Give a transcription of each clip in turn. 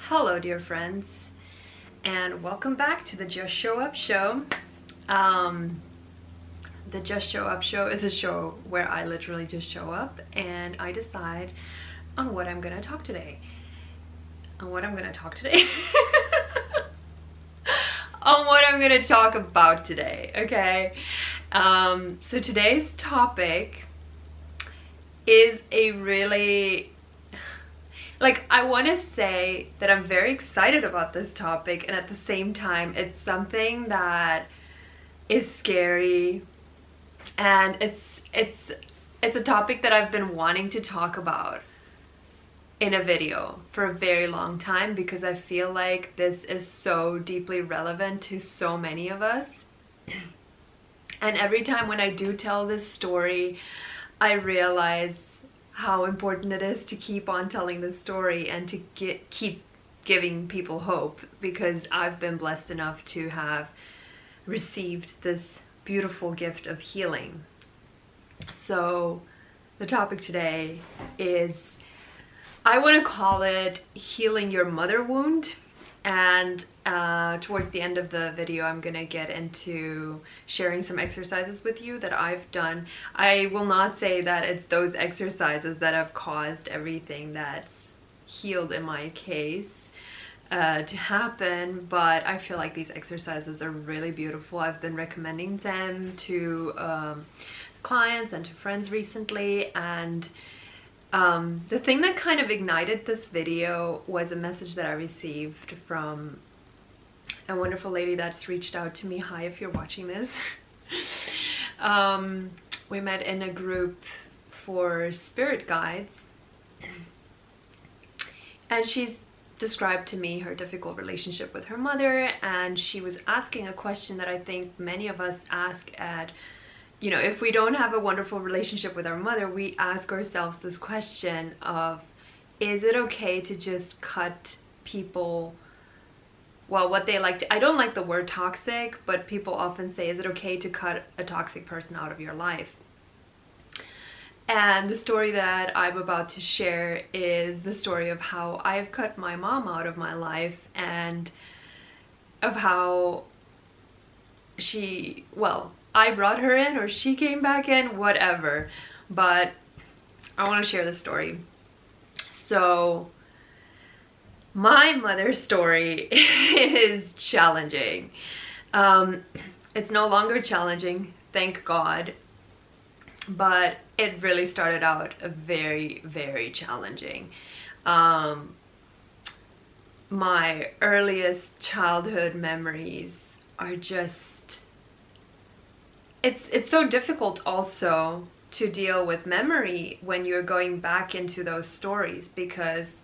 Hello, dear friends, and welcome back to the Just Show Up Show. The Just Show Up Show is a show where I literally just show up and I decide on what I'm gonna talk today. On what I'm gonna talk today? On what I'm gonna talk about today, okay? So today's topic is a really... I want to say that I'm very excited about this topic, and at the same time it's something that is scary, and it's a topic that I've been wanting to talk about in a video for a very long time because I feel like this is so deeply relevant to so many of us. And every time when I do tell this story, I realize how important it is to keep on telling the story and to keep giving people hope, because I've been blessed enough to have received this beautiful gift of healing. So the topic today is, I want to call it healing your mother wound. And towards the end of the video, I'm gonna get into sharing some exercises with you that I've done. I will not say that it's those exercises that have caused everything that's healed in my case to happen, but I feel like these exercises are really beautiful. I've been recommending them to clients and to friends recently, and the thing that kind of ignited this video was a message that I received from a wonderful lady that's reached out to me. Hi, if you're watching this. We met in a group for spirit guides, and she's described to me her difficult relationship with her mother, and she was asking a question that I think many of us ask at, you know, if we don't have a wonderful relationship with our mother, we ask ourselves this question of, is it okay to just cut people, well, what they like to, I don't like the word toxic, but people often say, is it okay to cut a toxic person out of your life? And the story that I'm about to share is the story of how I've cut my mom out of my life, and of how she, well, I brought her in or she came back in, whatever. But I want to share the story. So my mother's story is challenging. It's no longer challenging, thank God. But it really started out very, very challenging. My earliest childhood memories are just, it's so difficult also to deal with memory when you're going back into those stories, because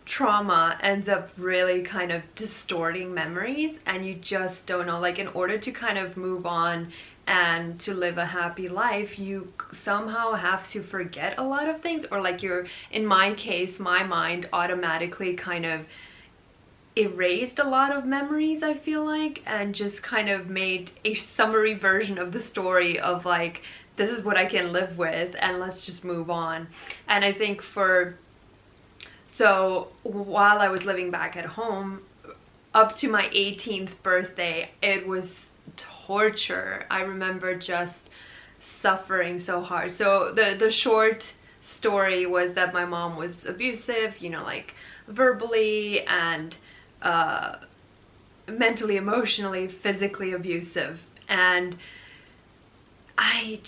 trauma ends up really kind of distorting memories, and you just don't know, like, in order to kind of move on and to live a happy life, you somehow have to forget a lot of things, or like in my case, my mind automatically kind of erased a lot of memories, I feel like, and just kind of made a summary version of the story of like, this is what I can live with and let's just move on. And I think so while I was living back at home up to my 18th birthday, it was torture. I remember just suffering so hard. So the short story was that my mom was abusive, you know, like verbally and mentally, emotionally, physically abusive. And I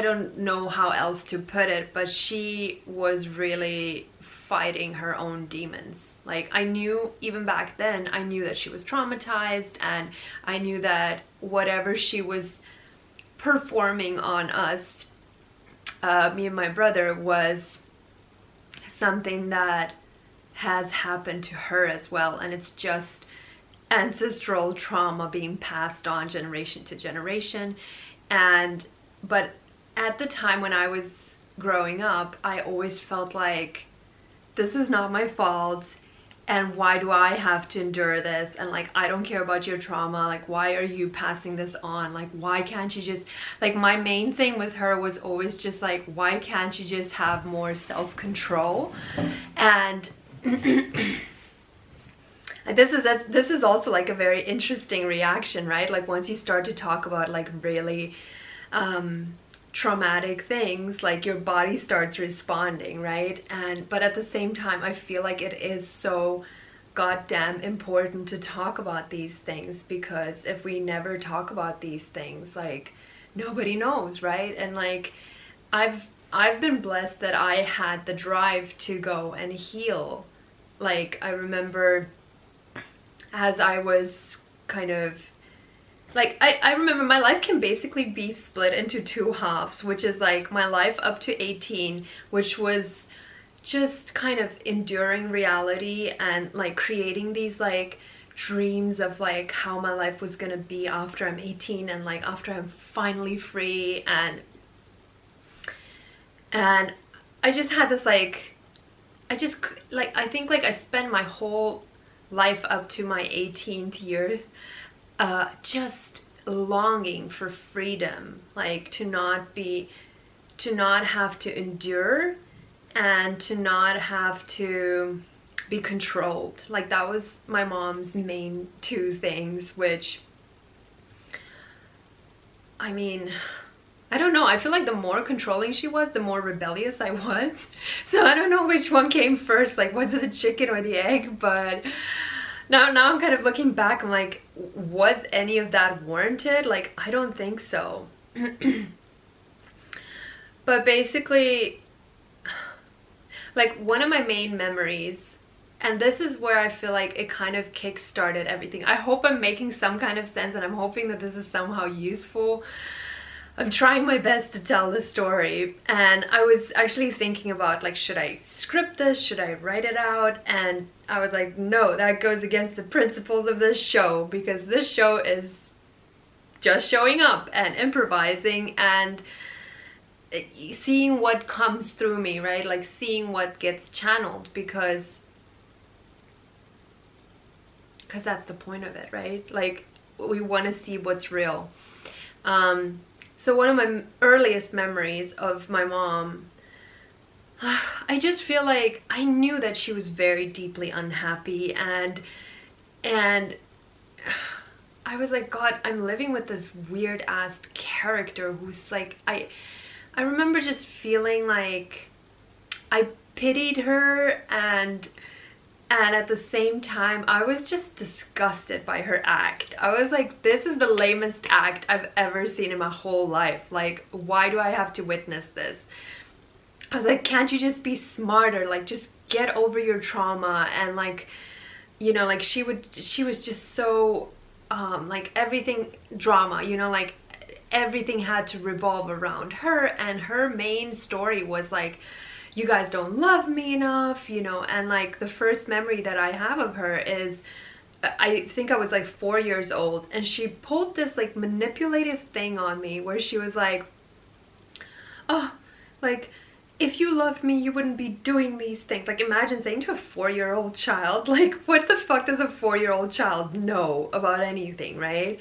don't know how else to put it, but she was really fighting her own demons. Like, I knew, even back then, I knew that she was traumatized, and I knew that whatever she was performing on us, me and my brother, was something that has happened to her as well, and it's just ancestral trauma being passed on generation to generation. But at the time when I was growing up, I always felt like, this is not my fault, and why do I have to endure this? And like, I don't care about your trauma, like, why are you passing this on? Like, why can't you just, like, my main thing with her was always just like, why can't you just have more self-control? And This is also like a very interesting reaction, right? Like once you start to talk about like really traumatic things, like your body starts responding, right? And but at the same time, I feel like it is so goddamn important to talk about these things, because if we never talk about these things, like nobody knows, right? And like I've been blessed that I had the drive to go and heal. Like I remember as I was kind of like, I remember my life can basically be split into two halves, which is like my life up to 18, which was just kind of enduring reality and like creating these like dreams of like how my life was gonna be after I'm 18 and like after I'm finally free. And I just had this like, I think like I spent my whole life up to my 18th year just longing for freedom, like to not have to endure and to not have to be controlled. Like that was my mom's main two things, which, I mean, I don't know, I feel like the more controlling she was, the more rebellious I was. So I don't know which one came first, like was it the chicken or the egg? But now I'm kind of looking back, I'm like, was any of that warranted? Like, I don't think so. But basically, like one of my main memories, and this is where I feel like it kind of kick-started everything. I hope I'm making some kind of sense, and I'm hoping that this is somehow useful. I'm trying my best to tell the story, and I was actually thinking about like, should I script this? Should I write it out? And I was like, no, that goes against the principles of this show, because this show is just showing up and improvising and seeing what comes through me, right? Like seeing what gets channeled, because that's the point of it, right? Like we want to see what's real. So one of my earliest memories of my mom, I just feel like I knew that she was very deeply unhappy, and I was like, God, I'm living with this weird ass character who's like, I remember just feeling like I pitied her, and at the same time I was just disgusted by her act. I was like, this is the lamest act I've ever seen in my whole life. Like, why do I have to witness this? I was like, can't you just be smarter? Like, just get over your trauma. And like, you know, like she was just so like everything drama, you know, like everything had to revolve around her, and her main story was like, you guys don't love me enough, you know. And like the first memory that I have of her is, I think I was like 4 years old, and she pulled this like manipulative thing on me where she was like, oh, like, if you loved me, you wouldn't be doing these things. Like, imagine saying to a 4-year-old child, like, what the fuck does a 4-year-old child know about anything, right?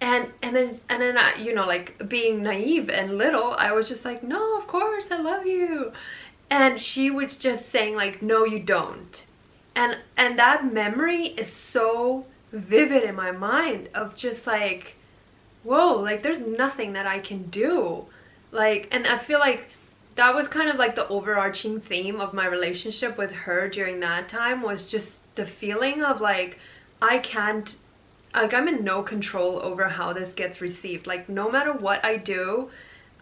And then I, you know, like being naive and little, I was just like, no, of course, I love you. And she was just saying like, no, you don't. And that memory is so vivid in my mind of just like, whoa, like there's nothing that I can do. Like, and I feel like that was kind of like the overarching theme of my relationship with her during that time, was just the feeling of like, I can't, like I'm in no control over how this gets received. Like no matter what I do,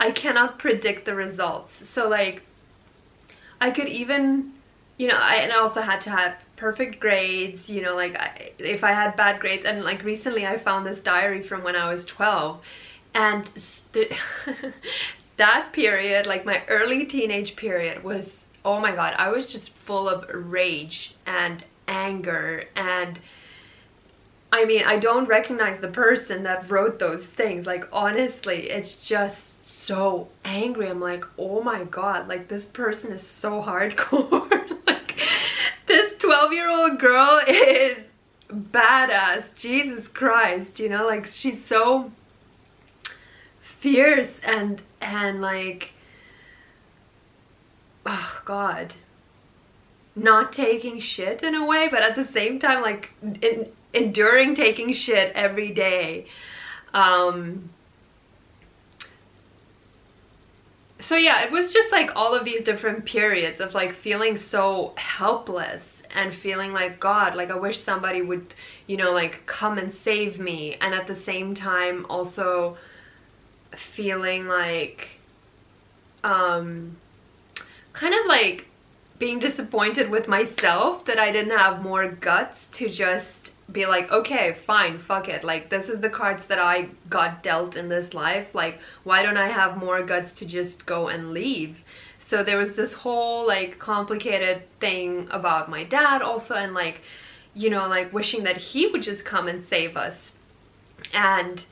I cannot predict the results. So like, I could even, you know, I also had to have perfect grades, you know, like if I had bad grades. And like recently I found this diary from when I was 12, and that period, like my early teenage period, was, oh my God, I was just full of rage and anger. And I mean, I don't recognize the person that wrote those things. Like honestly, it's just so angry. I'm like, oh my God, like this person is so hardcore. Like this 12-year-old girl is badass. Jesus Christ, you know, like she's so fierce and like, oh God. not taking shit in a way, but at the same time like enduring taking shit every day. So yeah, it was just like all of these different periods of like feeling so helpless and feeling like, God, like I wish somebody would, you know, like come and save me. And at the same time also feeling like kind of like being disappointed with myself that I didn't have more guts to just be like, okay, fine, fuck it, like this is the cards that I got dealt in this life, like why don't I have more guts to just go and leave? So there was this whole like complicated thing about my dad also, and like, you know, like wishing that he would just come and save us and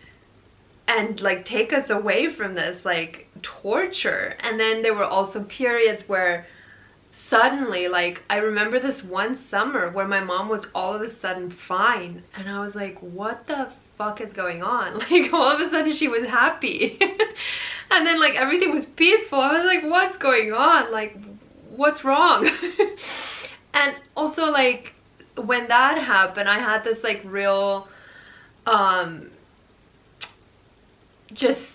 like take us away from this like torture. And then there were also periods where suddenly, like I remember this one summer where my mom was all of a sudden fine, and I was like, what the fuck is going on? Like all of a sudden she was happy and then like everything was peaceful. I was like, what's going on? Like what's wrong? And also like when that happened, I had this like real just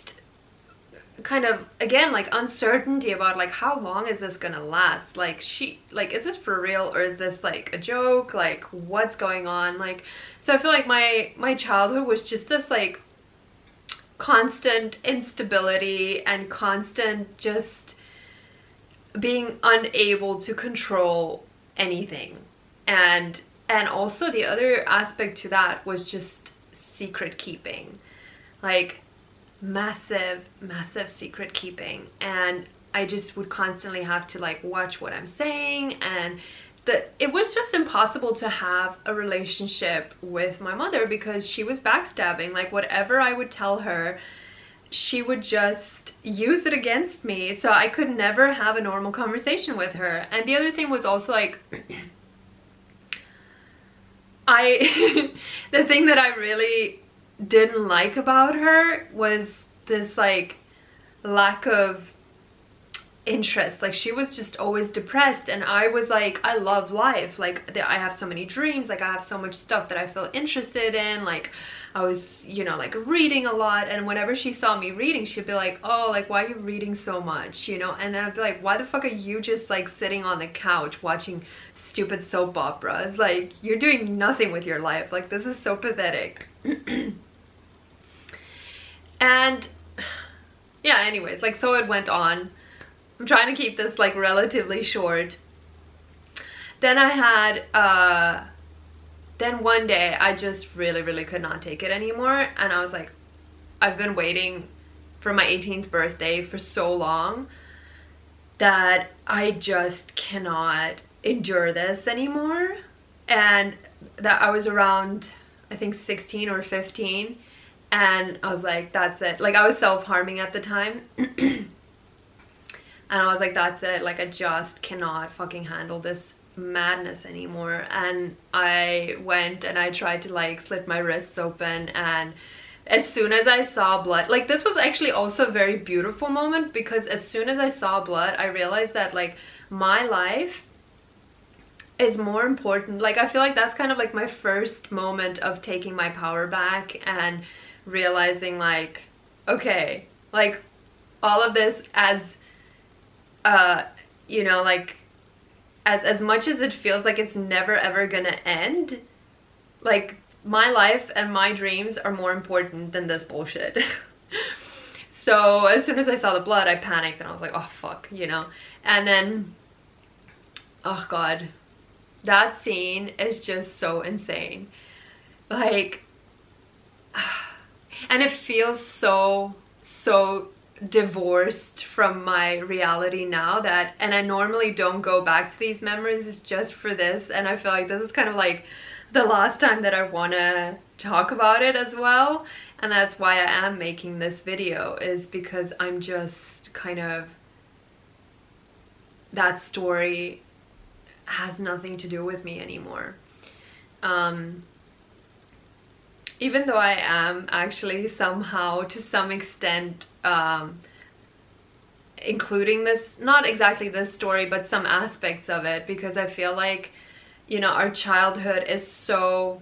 kind of again like uncertainty about like how long is this gonna last, like is this for real or is this like a joke, like what's going on? Like, so I feel like my childhood was just this like constant instability and constant just being unable to control anything. And also the other aspect to that was just secret keeping, like massive secret keeping. And I just would constantly have to like watch what I'm saying, and it was just impossible to have a relationship with my mother because she was backstabbing. Like whatever I would tell her, she would just use it against me, so I could never have a normal conversation with her. And the other thing was also like the thing that I really didn't like about her was this like lack of interest. Like she was just always depressed, and I was like, I love life, like I have so many dreams, like I have so much stuff that I feel interested in. Like I was, you know, like reading a lot, and whenever she saw me reading, she'd be like, oh, like why are you reading so much, you know? And then I'd be like, why the fuck are you just like sitting on the couch watching stupid soap operas? Like you're doing nothing with your life, like this is so pathetic. And yeah, anyways, like so it went on. I'm trying to keep this like relatively short. Then I had then one day I just really could not take it anymore, and I was like, I've been waiting for my 18th birthday for so long that I just cannot endure this anymore. And that I was around, I think 16 or 15, and I was like, that's it. Like I was self-harming at the time. And I was like, that's it, like I just cannot fucking handle this madness anymore. And I went and I tried to like slit my wrists open, and as soon as I saw blood, like this was actually also a very beautiful moment, because as soon as I saw blood, I realized that like my life is more important. Like I feel like that's kind of like my first moment of taking my power back and realizing like, okay, like all of this, as you know, like as much as it feels like it's never ever gonna end, like my life and my dreams are more important than this bullshit. So as soon as I saw the blood, I panicked and I was like, oh fuck, you know. And then, oh god, that scene is just so insane, like and it feels so divorced from my reality now, that, and I normally don't go back to these memories just for this, and I feel like this is kind of like the last time that I want to talk about it as well. And that's why I am making this video, is because I'm just kind of, that story has nothing to do with me anymore. Even though I am actually somehow, to some extent, including this, not exactly this story, but some aspects of it, because I feel like, you know, our childhood is so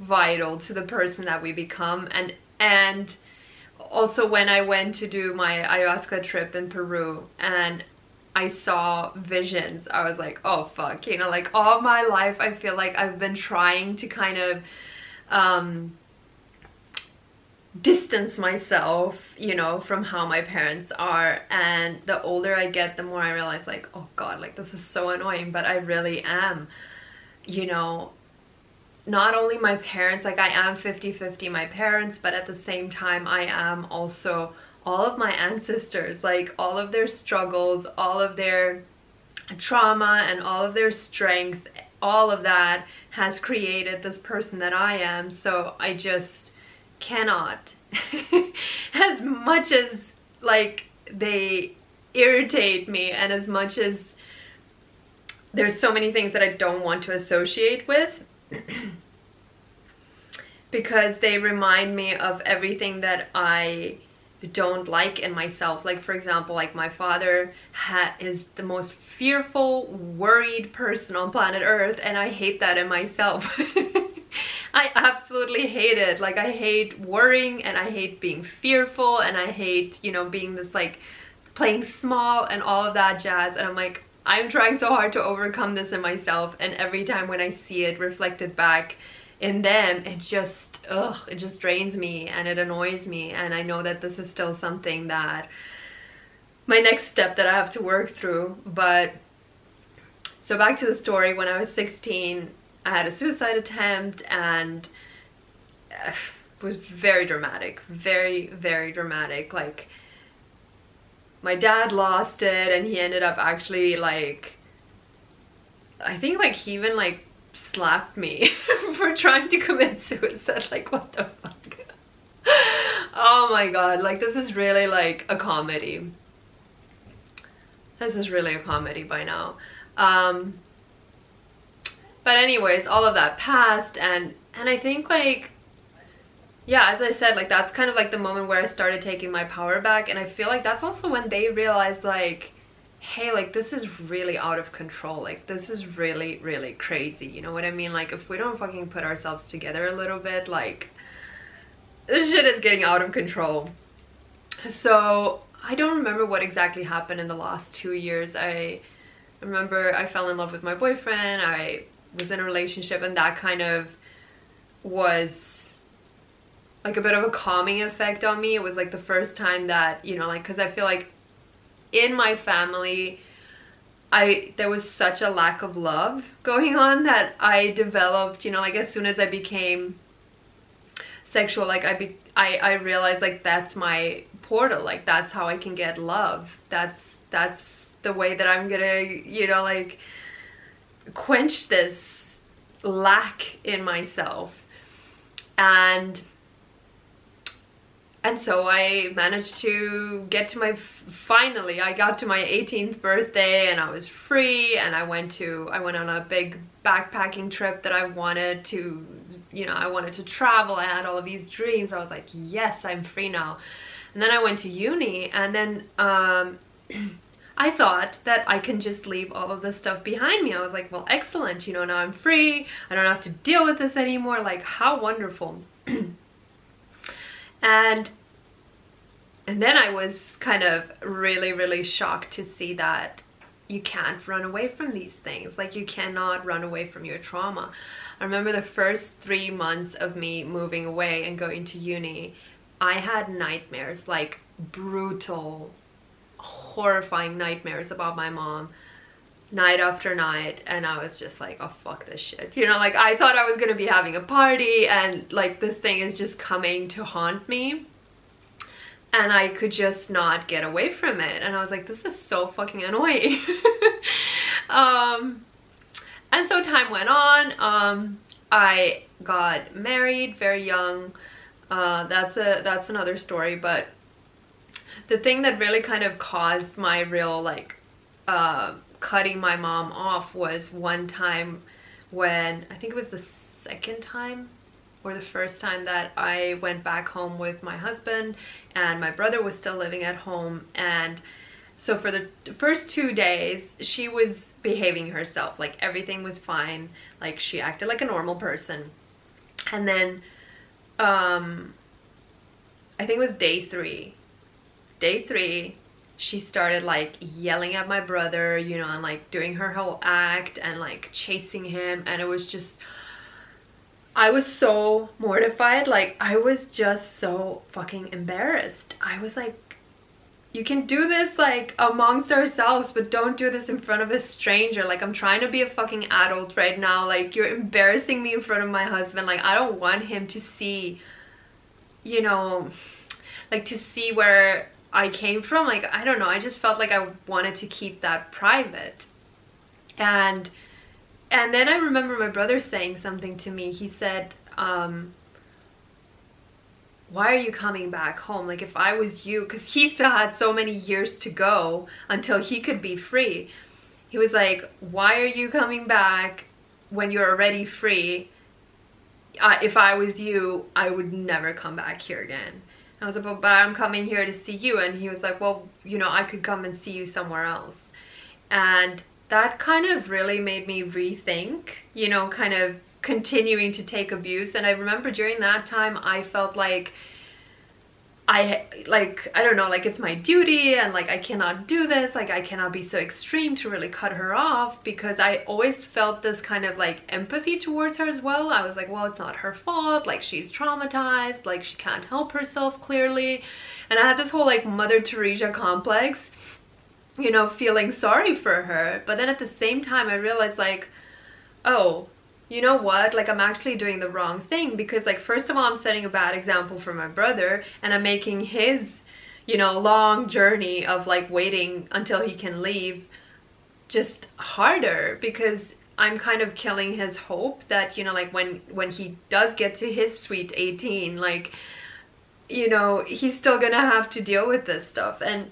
vital to the person that we become. And also when I went to do my ayahuasca trip in Peru and I saw visions, I was like, oh fuck, you know, like all my life I feel like I've been trying to kind of distance myself, you know, from how my parents are. And the older I get, the more I realize like, oh god, like this is so annoying, but I really am, you know, not only my parents, like I am 50-50 my parents, but at the same time I am also all of my ancestors, like all of their struggles, all of their trauma and all of their strength, all of that has created this person that I am. So I just cannot as much as like they irritate me, and as much as there's so many things that I don't want to associate with because they remind me of everything that I don't like in myself. Like for example, like my father is the most fearful, worried person on planet Earth, and I hate that in myself. I absolutely hate it. Like I hate worrying, and I hate being fearful, and I hate, you know, being this like playing small and all of that jazz. And I'm like, I'm trying so hard to overcome this in myself, and every time when I see it reflected back in them, it just drains me and it annoys me. And I know that this is still something that my next step that I have to work through. But so back to the story. When I was 16, I had a suicide attempt, and it was very dramatic, very dramatic. Like my dad lost it, and he ended up actually like, I think like he even like slapped me for trying to commit suicide. Like what the fuck? Oh my god, like this is really like a comedy. This is really a comedy by now. But anyways, all of that passed, and I think like, yeah, as I said, like that's kind of like the moment where I started taking my power back. And I feel like that's also when they realized like, hey, like this is really out of control, like this is really crazy, you know what I mean? Like if we don't fucking put ourselves together a little bit, like this shit is getting out of control. So I don't remember what exactly happened in the last 2 years. I remember I fell in love with my boyfriend, I was in a relationship, and that kind of was like a bit of a calming effect on me. It was like the first time that, you know, like, because I feel like in my family there was such a lack of love going on that I developed, you know, like as soon as I became sexual, like I realized like that's my portal, like that's how I can get love. That's the way that I'm gonna, you know, like quench this lack in myself. And so I managed to get to my, finally I got to my 18th birthday, and I was free, and I went on a big backpacking trip that I wanted to, you know, I wanted to travel. I had all of these dreams. I was like, yes, I'm free now. And then I went to uni, and then I thought that I can just leave all of this stuff behind me. I was like, well, excellent, you know, now I'm free. I don't have to deal with this anymore. Like, how wonderful. And then I was kind of really shocked to see that you can't run away from these things. Like, you cannot run away from your trauma. I remember the first 3 months of me moving away and going to uni, I had nightmares, like brutal, horrifying nightmares about my mom night after night. And I was just like, oh fuck this shit, you know, like I thought I was gonna be having a party, and like this thing is just coming to haunt me, and I could just not get away from it. And I was like, this is so fucking annoying. And so time went on. I got married very young. That's another story. But the thing that really kind of caused my real like cutting my mom off was one time when, I think it was the second time or the first time that I went back home with my husband and my brother was still living at home. And so for the first 2 days, she was behaving herself, like everything was fine, like she acted like a normal person. And then I think it was day three, she started like yelling at my brother, you know, and like doing her whole act and like chasing him. And it was just, I was so mortified. Like I was just so fucking embarrassed. I was like, you can do this like amongst ourselves, but don't do this in front of a stranger. Like I'm trying to be a fucking adult right now. Like you're embarrassing me in front of my husband. Like I don't want him to see, you know, like to see where I came from. Like I don't know, I just felt like I wanted to keep that private. And then I remember my brother saying something to me. He said, why are you coming back home? Like if I was you, because he still had so many years to go until he could be free. He was like, why are you coming back when you're already free? If I was you, I would never come back here again. I was like, but I'm coming here to see you. And he was like, well, you know, I could come and see you somewhere else. And that kind of really made me rethink, you know, kind of continuing to take abuse. And I remember during that time, I felt like I don't know, like it's my duty and like I cannot do this, like I cannot be so extreme to really cut her off, because I always felt this kind of like empathy towards her as well. I was like, well, it's not her fault, like she's traumatized, like she can't help herself clearly. And I had this whole like Mother Teresa complex, you know, feeling sorry for her. But then at the same time I realized like, oh, you know what, like I'm actually doing the wrong thing, because like first of all I'm setting a bad example for my brother, and I'm making his, you know, long journey of like waiting until he can leave just harder, because I'm kind of killing his hope that, you know, like when he does get to his sweet 18, like, you know, he's still gonna have to deal with this stuff. And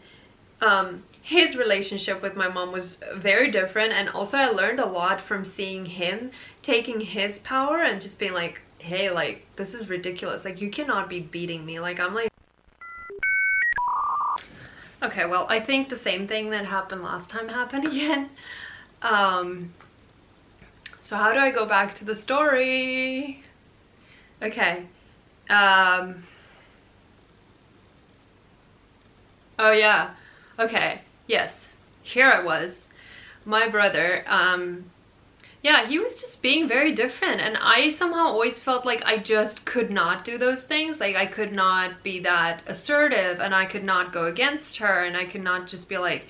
his relationship with my mom was very different, and also I learned a lot from seeing him taking his power and just being like, hey, like this is ridiculous, like you cannot be beating me. Like I'm like, okay, well, I think the same thing that happened last time happened again. So how do I go back to the story? Okay. Oh yeah, okay. Yes, here I was, my brother, yeah, he was just being very different, and I somehow always felt like I just could not do those things. Like I could not be that assertive, and I could not go against her, and I could not just be like,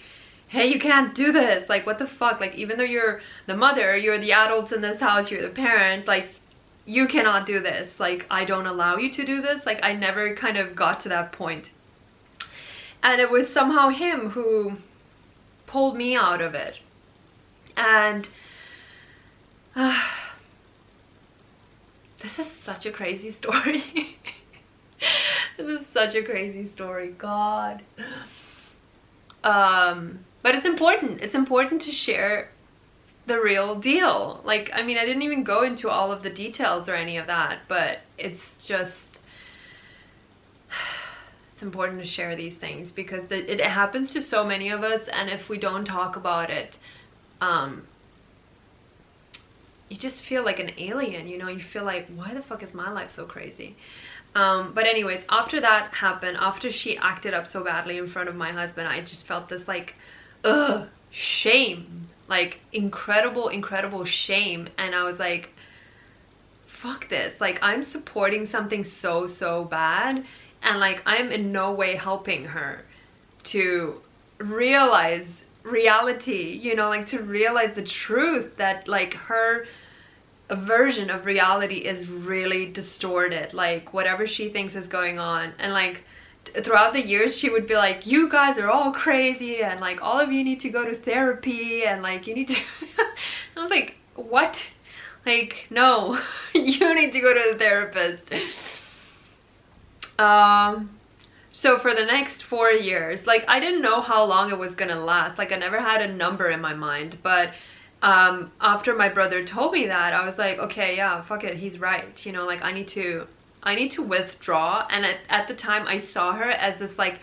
hey, you can't do this, like what the fuck, like even though you're the mother, you're the adults in this house, you're the parent, like you cannot do this, like I don't allow you to do this. Like I never kind of got to that point. And it was somehow him who pulled me out of it. And this is such a crazy story. This is such a crazy story, God. But it's important. It's important to share the real deal. Like, I mean, I didn't even go into all of the details or any of that, but it's just, it's important to share these things, because it happens to so many of us, and if we don't talk about it, you just feel like an alien, you know. You feel like, why the fuck is my life so crazy? But anyways, after that happened, after she acted up so badly in front of my husband, I just felt this like, shame, like incredible shame. And I was like, fuck this, like I'm supporting something so bad, and like I'm in no way helping her to realize reality, you know, like to realize the truth that like her version of reality is really distorted, like whatever she thinks is going on. And like throughout the years she would be like, you guys are all crazy, and like all of you need to go to therapy, and like you need to I was like, what? Like, no. You need to go to the therapist. So for the next 4 years, like I didn't know how long it was gonna last, like I never had a number in my mind, but after my brother told me that, I was like, okay, yeah, fuck it, he's right. You know, like I need to withdraw. And at the time I saw her as this like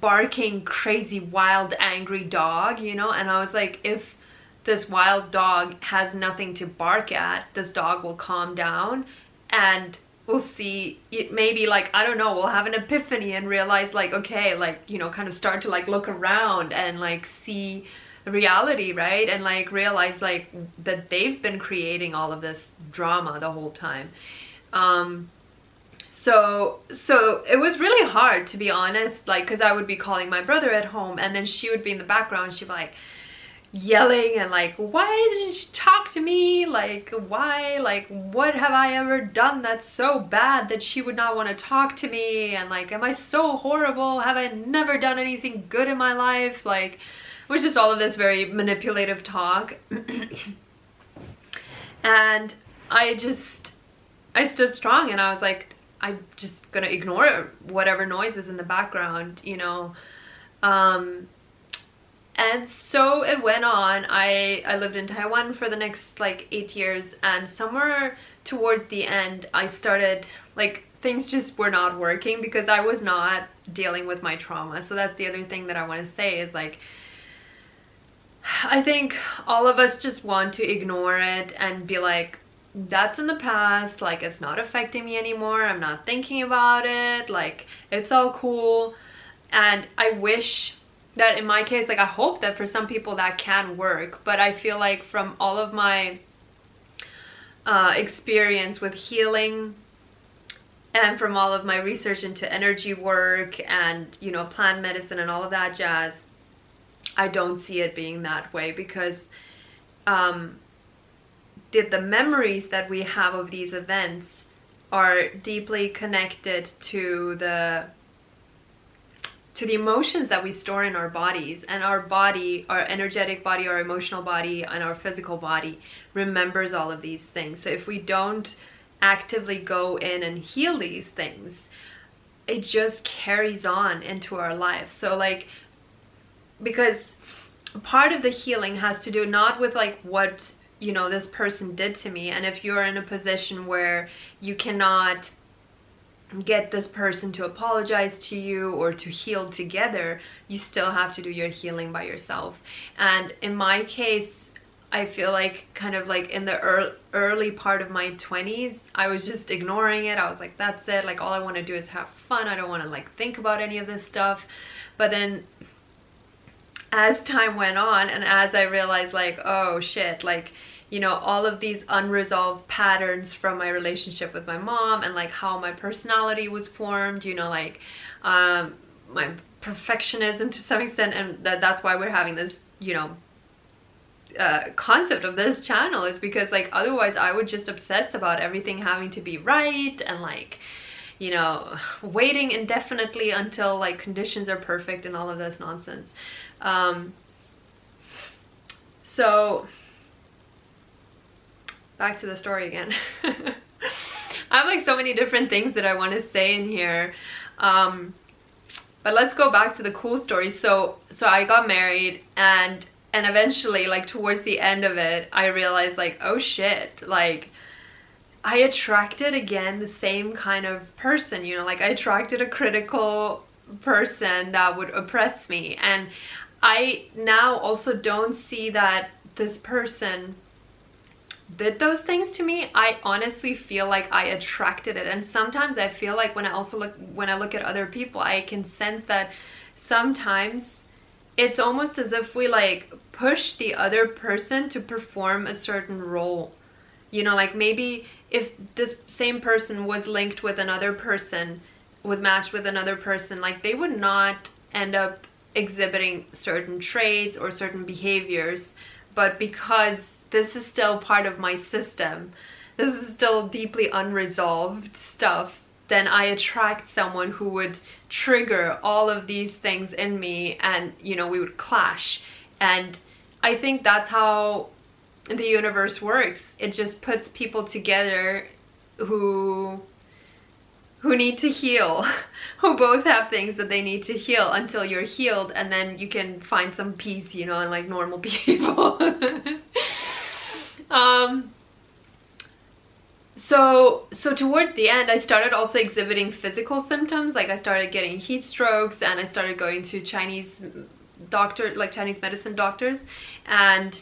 barking, crazy, wild, angry dog, you know, and I was like, if this wild dog has nothing to bark at, this dog will calm down and we'll see it. Maybe like, I don't know, we'll have an epiphany and realize like, okay, like, you know, kind of start to like look around and like see reality, right? And like realize like that they've been creating all of this drama the whole time. So it was really hard, to be honest, like, because I would be calling my brother at home and then she would be in the background, she'd be like yelling and like, why didn't she talk to me? Like, why? Like, what have I ever done that's so bad that she would not want to talk to me? And like, am I so horrible? Have I never done anything good in my life? Like, it was just all of this very manipulative talk. And I stood strong and I was like, I'm just gonna ignore whatever noise is in the background, you know. And so it went on. I lived in Taiwan for the next like 8 years, and somewhere towards the end I started, like, things just were not working because I was not dealing with my trauma. So that's the other thing that I want to say is like, I think all of us just want to ignore it and be like, that's in the past, like it's not affecting me anymore, I'm not thinking about it, like it's all cool. And I wish that in my case, like I hope that for some people that can work, but I feel like from all of my experience with healing and from all of my research into energy work and, you know, plant medicine and all of that jazz, I don't see it being that way, because the memories that we have of these events are deeply connected to the emotions that we store in our bodies, and our body, our energetic body, our emotional body, and our physical body remembers all of these things. So if we don't actively go in and heal these things, it just carries on into our life. So like, because part of the healing has to do not with like what, you know, this person did to me. And if you're in a position where you cannot get this person to apologize to you or to heal together, you still have to do your healing by yourself. And in my case, I feel like kind of like in the early part of my 20s, I was just ignoring it. I was like, that's it, like all I want to do is have fun, I don't want to like think about any of this stuff. But then as time went on and as I realized like, oh shit, like, you know, all of these unresolved patterns from my relationship with my mom and like how my personality was formed, you know, like my perfectionism to some extent, and that's why we're having this, you know, concept of this channel, is because like otherwise I would just obsess about everything having to be right and like, you know, waiting indefinitely until like conditions are perfect and all of this nonsense. So back to the story again. I have like so many different things that I want to say in here, but let's go back to the cool story. So I got married, and eventually, like towards the end of it, I realized like, oh shit, like I attracted again the same kind of person, you know, like I attracted a critical person that would oppress me. And I now also don't see that this person did those things to me. I honestly feel like I attracted it. And sometimes I feel like when I look at other people, I can sense that sometimes it's almost as if we like push the other person to perform a certain role. You know, like maybe if this same person was linked with another person, was matched with another person, like they would not end up exhibiting certain traits or certain behaviors. But because this is still part of my system, this is still deeply unresolved stuff, then I attract someone who would trigger all of these things in me, and you know, we would clash. And I think that's how the universe works. It just puts people together who need to heal, who both have things that they need to heal until you're healed, and then you can find some peace, you know, and like normal people. um so towards the end, I started also exhibiting physical symptoms. Like I started getting heat strokes, and I started going to Chinese Chinese medicine doctors, and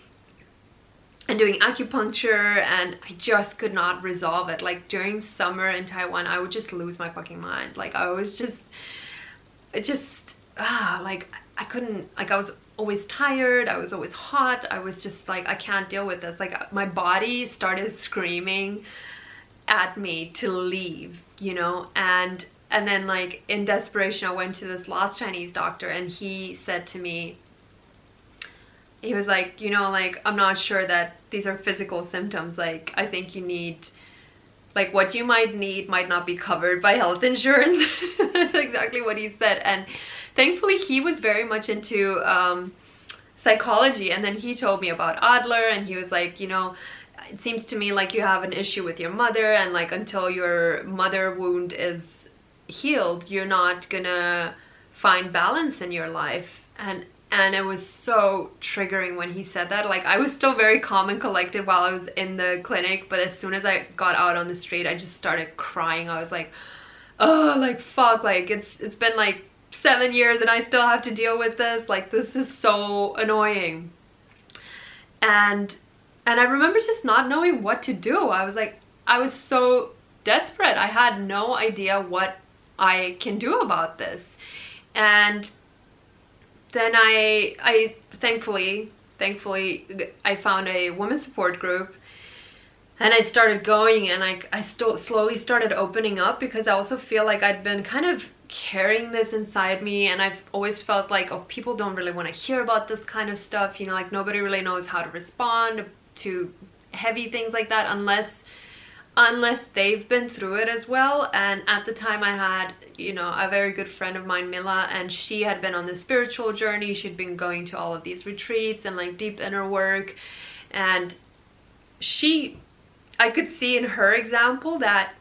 doing acupuncture, and I just could not resolve it. Like during summer in Taiwan, I would just lose my fucking mind. Like I was just like I couldn't, like I was always tired, I was always hot, I was just like, I can't deal with this. Like my body started screaming at me to leave, you know. And then like in desperation, I went to this last Chinese doctor, and he said to me, he was like, you know, like, I'm not sure that these are physical symptoms. Like, I think you need, like, what you might need might not be covered by health insurance. That's exactly what he said. And thankfully, he was very much into psychology. And then he told me about Adler, and he was like, you know, it seems to me like you have an issue with your mother, and like until your mother wound is healed, you're not gonna find balance in your life. And it was so triggering when he said that. Like I was still very calm and collected while I was in the clinic, but as soon as I got out on the street, I just started crying. I was like, oh, like fuck, like it's been like 7 years and I still have to deal with this. Like this is so annoying. And I remember just not knowing what to do. I was like, I was so desperate. I had no idea what I can do about this. And then I thankfully I found a women's support group, and I started going, and I still slowly started opening up, because I also feel like I'd been kind of carrying this inside me, and I've always felt like, oh, people don't really want to hear about this kind of stuff, you know, like nobody really knows how to respond to heavy things like that unless they've been through it as well. And at the time, I had, you know, a very good friend of mine, Mila, and she had been on this spiritual journey. She'd been going to all of these retreats and like deep inner work, and I could see in her example that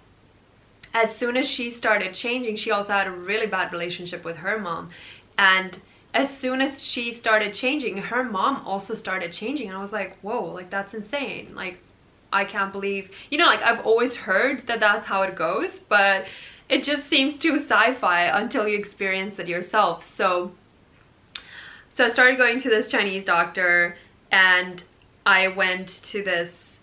as soon as she started changing, she also had a really bad relationship with her mom, and as soon as she started changing, her mom also started changing. And I was like, whoa, like that's insane. Like I can't believe, you know, like I've always heard that that's how it goes, but it just seems too sci-fi until you experience it yourself. So I started going to this Chinese doctor, and I went to this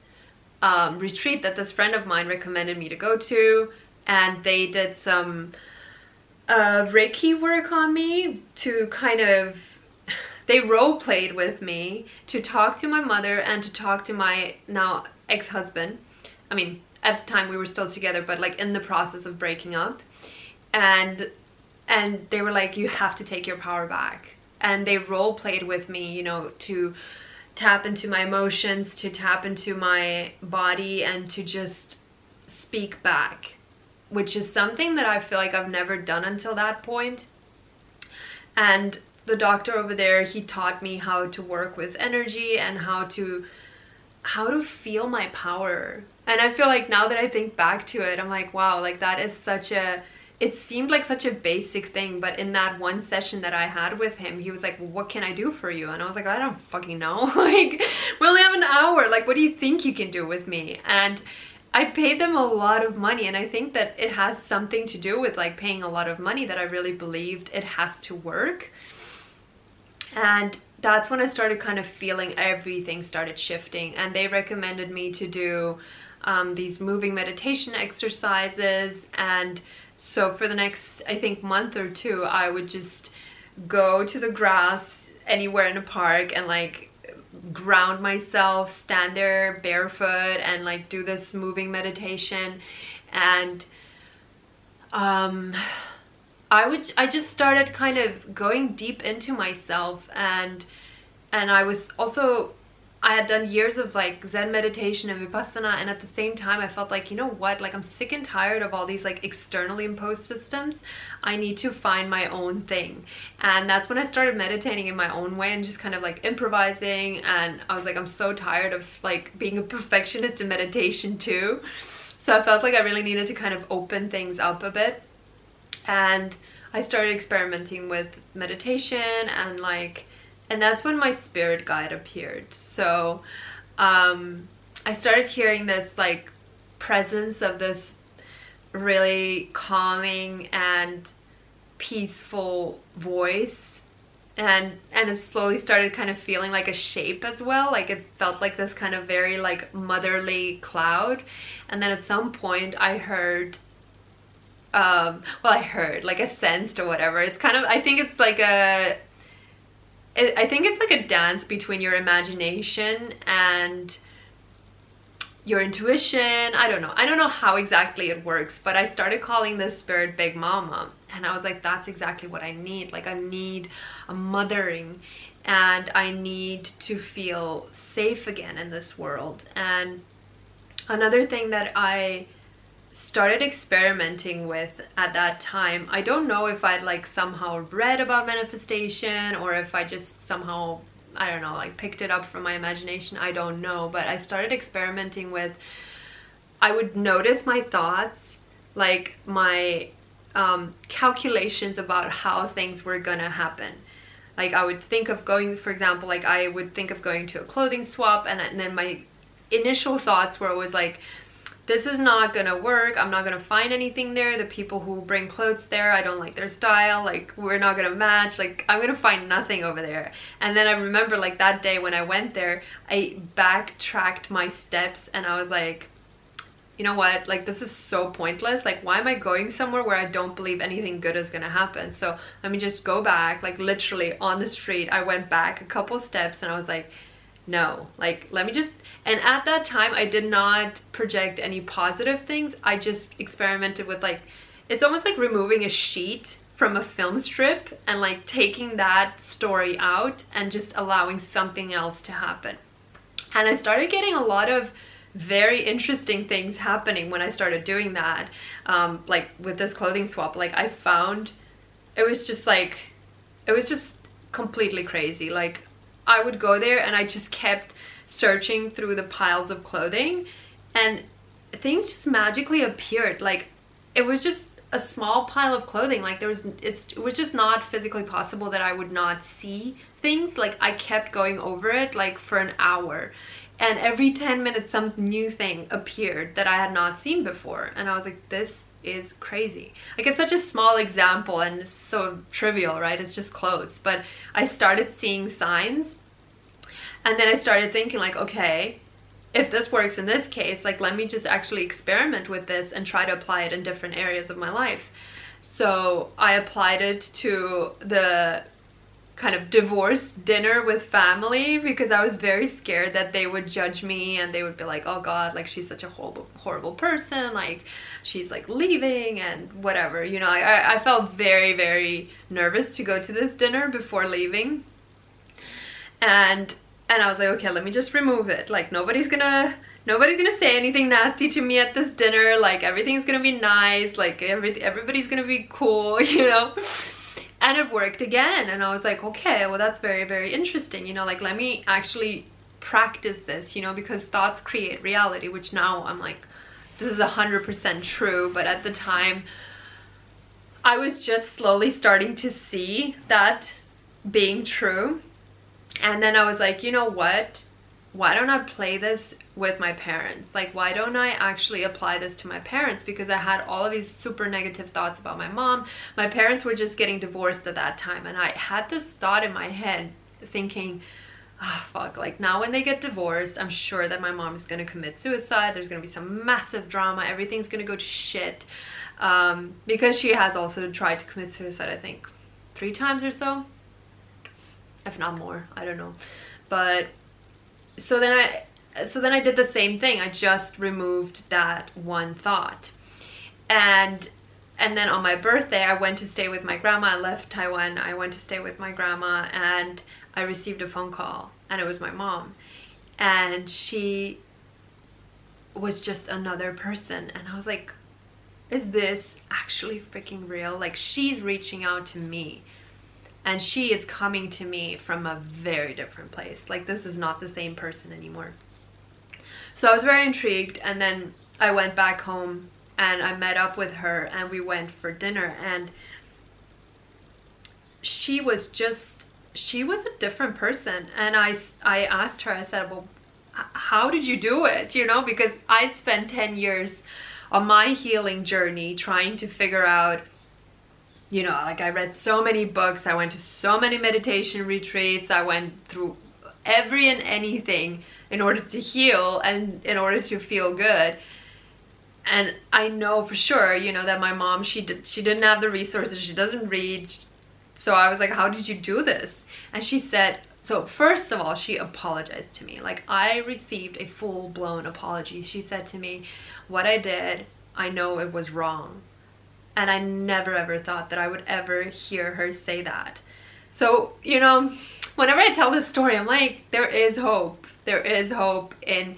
retreat that this friend of mine recommended me to go to, and they did some Reiki work on me to kind of, they role played with me to talk to my mother and to talk to my now ex-husband. I mean, at the time we were still together, but like in the process of breaking up. And they were like, you have to take your power back. And they role played with me, you know, to tap into my emotions, to tap into my body, and to just speak back, which is something that I feel like I've never done until that point. And the doctor over there, he taught me how to work with energy and how to feel my power. And I feel like now that I think back to it, I'm like, wow, like that is such a, it seemed like such a basic thing, but in that one session that I had with him, he was like, well, what can I do for you? And I was like, I don't fucking know. Like, we only have an hour. Like, what do you think you can do with me? And I paid them a lot of money, and I think that it has something to do with like paying a lot of money, that I really believed it has to work. And that's when I started kind of feeling everything started shifting, and they recommended me to do these moving meditation exercises. And so for the next, I think, month or two, I would just go to the grass anywhere in a park and like ground myself, stand there barefoot, and like do this moving meditation. And I just started kind of going deep into myself, and I was also, I had done years of like Zen meditation and Vipassana, and at the same time I felt like, you know what, like I'm sick and tired of all these like externally imposed systems. I need to find my own thing. And that's when I started meditating in my own way and just kind of like improvising. And I was like, I'm so tired of like being a perfectionist in meditation too. So I felt like I really needed to kind of open things up a bit. And I started experimenting with meditation, and that's when my spirit guide appeared. So I started hearing this like presence of this really calming and peaceful voice, and it slowly started kind of feeling like a shape as well. Like it felt like this kind of very like motherly cloud. And then at some point I heard well, I heard, like, I sensed or whatever. It's kind of, I think it's like I think it's like a dance between your imagination and your intuition. I don't know how exactly it works, but I started calling this spirit Big Mama, and I was like, that's exactly what I need. Like, I need a mothering, and I need to feel safe again in this world. And another thing that I started experimenting with at that time, I don't know if I'd like somehow read about manifestation or if I just somehow, I don't know, like picked it up from my imagination, I don't know, but I started experimenting with, I would notice my thoughts, like my calculations about how things were gonna happen. Like I would think of going, for example, like I would think of going to a clothing swap, and then my initial thoughts were always like, this is not gonna work, I'm not gonna find anything there, the people who bring clothes there, I don't like their style, like we're not gonna match, like I'm gonna find nothing over there. And then I remember like that day when I went there, I backtracked my steps and I was like, you know what, like this is so pointless, like why am I going somewhere where I don't believe anything good is gonna happen? So let me just go back. Like literally on the street I went back a couple steps and I was like, no, like let me just, and at that time I did not project any positive things. I just experimented with, like, it's almost like removing a sheet from a film strip and like taking that story out and just allowing something else to happen. And I started getting a lot of very interesting things happening when I started doing that. Like with this clothing swap, like I found it was just completely crazy. Like I would go there and I just kept searching through the piles of clothing and things just magically appeared. Like it was just a small pile of clothing. Like it was just not physically possible that I would not see things. Like I kept going over it like for an hour, and every 10 minutes some new thing appeared that I had not seen before, and I was like, this is crazy. Like it's such a small example and it's so trivial, right? It's just clothes, but I started seeing signs. And then I started thinking like, okay, if this works in this case, like let me just actually experiment with this and try to apply it in different areas of my life. So I applied it to the kind of divorce dinner with family because I was very scared that they would judge me and they would be like, oh god, like she's such a horrible person, like she's like leaving and whatever, you know. I felt very, very nervous to go to this dinner before leaving. And I was like, okay, let me just remove it. Like nobody's gonna say anything nasty to me at this dinner. Like everything's gonna be nice. Like everybody's gonna be cool, you know. And it worked again. And I was like, okay, well that's very, very interesting. You know, like let me actually practice this, you know, because thoughts create reality, which now I'm like, this is 100% true. But at the time, I was just slowly starting to see that being true. And then I was like, you know what? Why don't I play this with my parents? Like, why don't I actually apply this to my parents? Because I had all of these super negative thoughts about my mom. My parents were just getting divorced at that time. And I had this thought in my head thinking, oh, fuck, like now when they get divorced, I'm sure that my mom is going to commit suicide. There's going to be some massive drama. Everything's going to go to shit. Because she has also tried to commit suicide, I think 3 times or so. If not more, I don't know. But so then I did the same thing. I just removed that one thought. And then on my birthday, I went to stay with my grandma. I left Taiwan. I went to stay with my grandma, and I received a phone call, and it was my mom. And she was just another person. And I was like, is this actually freaking real? Like she's reaching out to me. And she is coming to me from a very different place. Like this is not the same person anymore. So I was very intrigued, and then I went back home and I met up with her and we went for dinner, and she was a different person. And I asked her, I said, well, how did you do it? You know, because I spent 10 years on my healing journey trying to figure out, you know, like I read so many books, I went to so many meditation retreats, I went through every and anything in order to heal and in order to feel good. And I know for sure, you know, that my mom, she didn't have the resources, she doesn't read. So I was like, how did you do this? And she said, so first of all, she apologized to me. Like, I received a full-blown apology. She said to me, what I did, I know it was wrong. And I never ever thought that I would ever hear her say that. So, you know, whenever I tell this story, I'm like, there is hope. There is hope in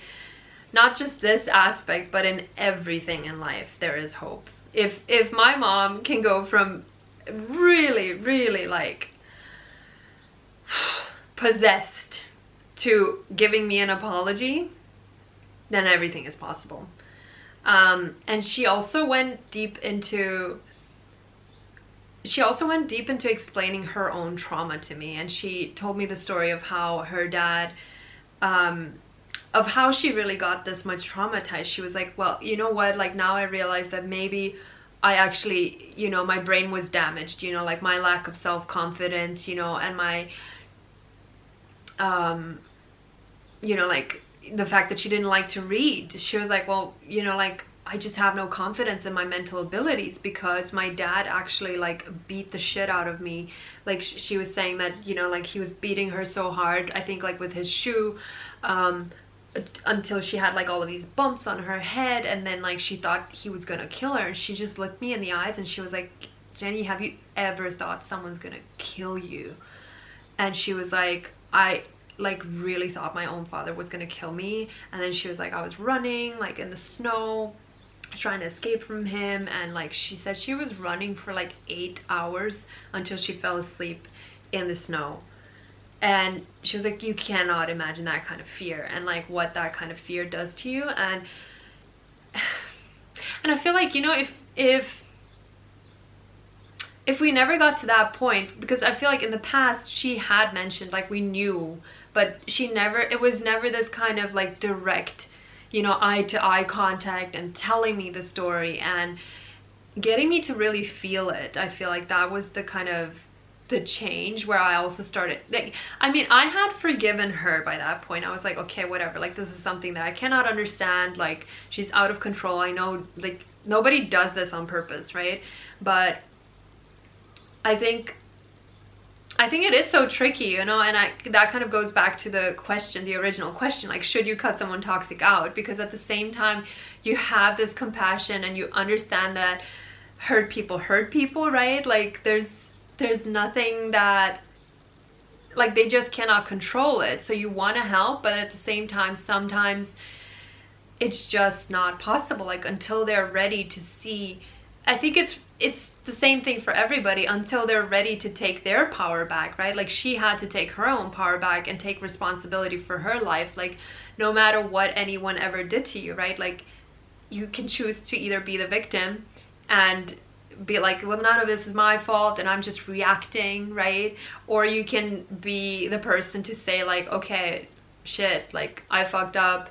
not just this aspect, but in everything in life, there is hope. If my mom can go from really, really like possessed to giving me an apology, then everything is possible. And she also went deep into explaining her own trauma to me, and she told me the story of how her dad, of how she really got this much traumatized. She was like, well, you know what, like now I realize that maybe I actually, you know, my brain was damaged, you know, like my lack of self-confidence, you know, and my you know, like the fact that she didn't like to read. She was like, well, you know, like I just have no confidence in my mental abilities because my dad actually like beat the shit out of me. Like she was saying that, you know, like he was beating her so hard, I think like with his shoe, until she had like all of these bumps on her head, and then like she thought he was gonna kill her, and she just looked me in the eyes and she was like, Jenny, have you ever thought someone's gonna kill you? And she was like, I like really thought my own father was gonna kill me. And then she was like, I was running like in the snow trying to escape from him, and like she said she was running for like 8 hours until she fell asleep in the snow. And she was like, you cannot imagine that kind of fear and like what that kind of fear does to you. And I feel like, you know, if we never got to that point, because I feel like in the past she had mentioned like we knew, but it was never this kind of like direct, you know, eye to eye contact and telling me the story and getting me to really feel it. I feel like that was the kind of the change where I also started, like, I mean, I had forgiven her by that point. I was like, okay, whatever, like this is something that I cannot understand, like she's out of control. I know like nobody does this on purpose, right? But I think it is so tricky, you know, and that kind of goes back to the question, the original question, like should you cut someone toxic out? Because at the same time you have this compassion and you understand that hurt people, right? Like there's nothing that, like they just cannot control it. So you want to help, but at the same time sometimes it's just not possible, like until they're ready to see. I think it's the same thing for everybody, until they're ready to take their power back, right? Like she had to take her own power back and take responsibility for her life, like no matter what anyone ever did to you, right? Like you can choose to either be the victim and be like, well, none of this is my fault and I'm just reacting, right? Or you can be the person to say like, okay, shit, like I fucked up,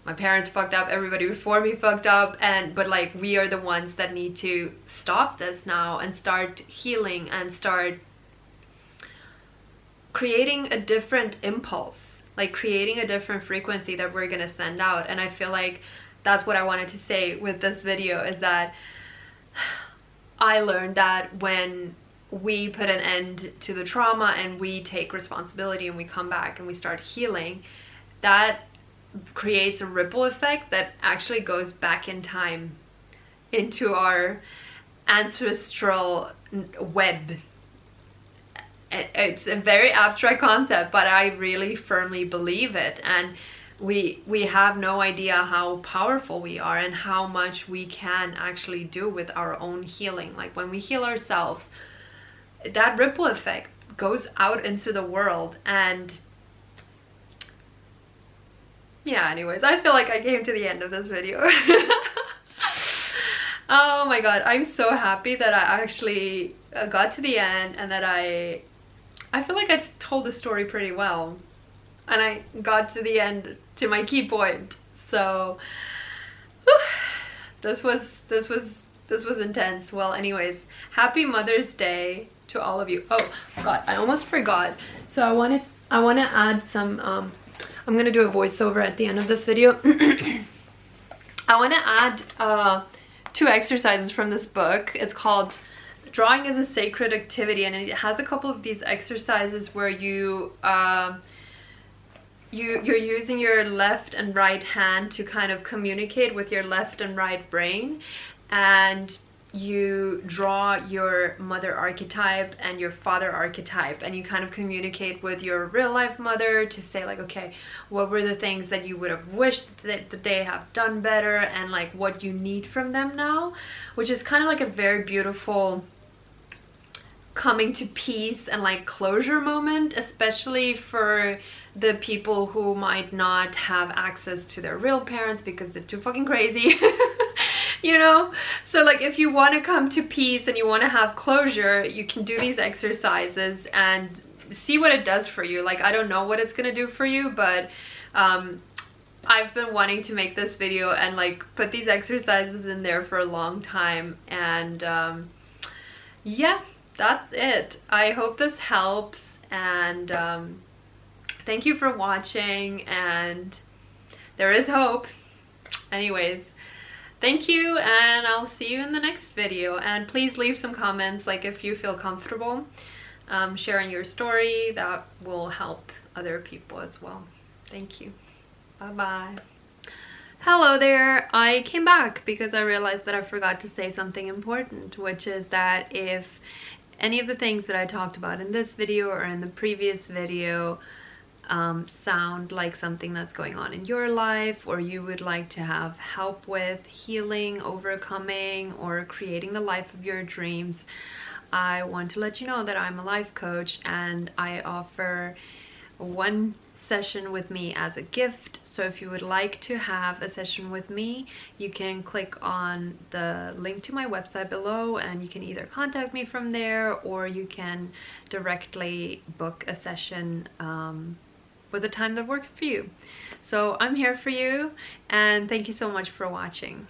my parents fucked up, everybody before me fucked up, but like we are the ones that need to stop this now and start healing and start creating a different impulse, like creating a different frequency that we're gonna send out. And I feel like that's what I wanted to say with this video, is that I learned that when we put an end to the trauma and we take responsibility and we come back and we start healing, that creates a ripple effect that actually goes back in time into our ancestral web. It's a very abstract concept, but I really firmly believe it. And we have no idea how powerful we are and how much we can actually do with our own healing. Like when we heal ourselves, that ripple effect goes out into the world. And yeah, anyways, I feel like I came to the end of this video. Oh my god, I'm so happy that I actually got to the end, and that I feel like I told the story pretty well. And I got to the end to my key point. So whew, this was intense. Well, anyways, happy Mother's Day to all of you. Oh god, I almost forgot. So I want to add some I'm gonna do a voiceover at the end of this video. I want to add 2 exercises from this book. It's called Drawing is a Sacred Activity, and it has a couple of these exercises where you're using your left and right hand to kind of communicate with your left and right brain, and you draw your mother archetype and your father archetype, and you kind of communicate with your real life mother to say like, okay, what were the things that you would have wished that they have done better, and like what you need from them now, which is kind of like a very beautiful coming to peace and like closure moment, especially for the people who might not have access to their real parents because they're too fucking crazy. You know, so like if you want to come to peace and you want to have closure, you can do these exercises and see what it does for you. Like, I don't know what it's gonna do for you, but I've been wanting to make this video and like put these exercises in there for a long time, and yeah, that's it. I hope this helps, and thank you for watching, and there is hope. Anyways, thank you, and I'll see you in the next video. And please leave some comments, like if you feel comfortable sharing your story. That will help other people as well. Thank you. Bye-bye. Hello there. I came back because I realized that I forgot to say something important, which is that if any of the things that I talked about in this video or in the previous video sound like something that's going on in your life, or you would like to have help with healing, overcoming, or creating the life of your dreams, I want to let you know that I'm a life coach, and I offer 1 session with me as a gift. So if you would like to have a session with me, you can click on the link to my website below, and you can either contact me from there, or you can directly book a session with a time that works for you. So I'm here for you, and thank you so much for watching.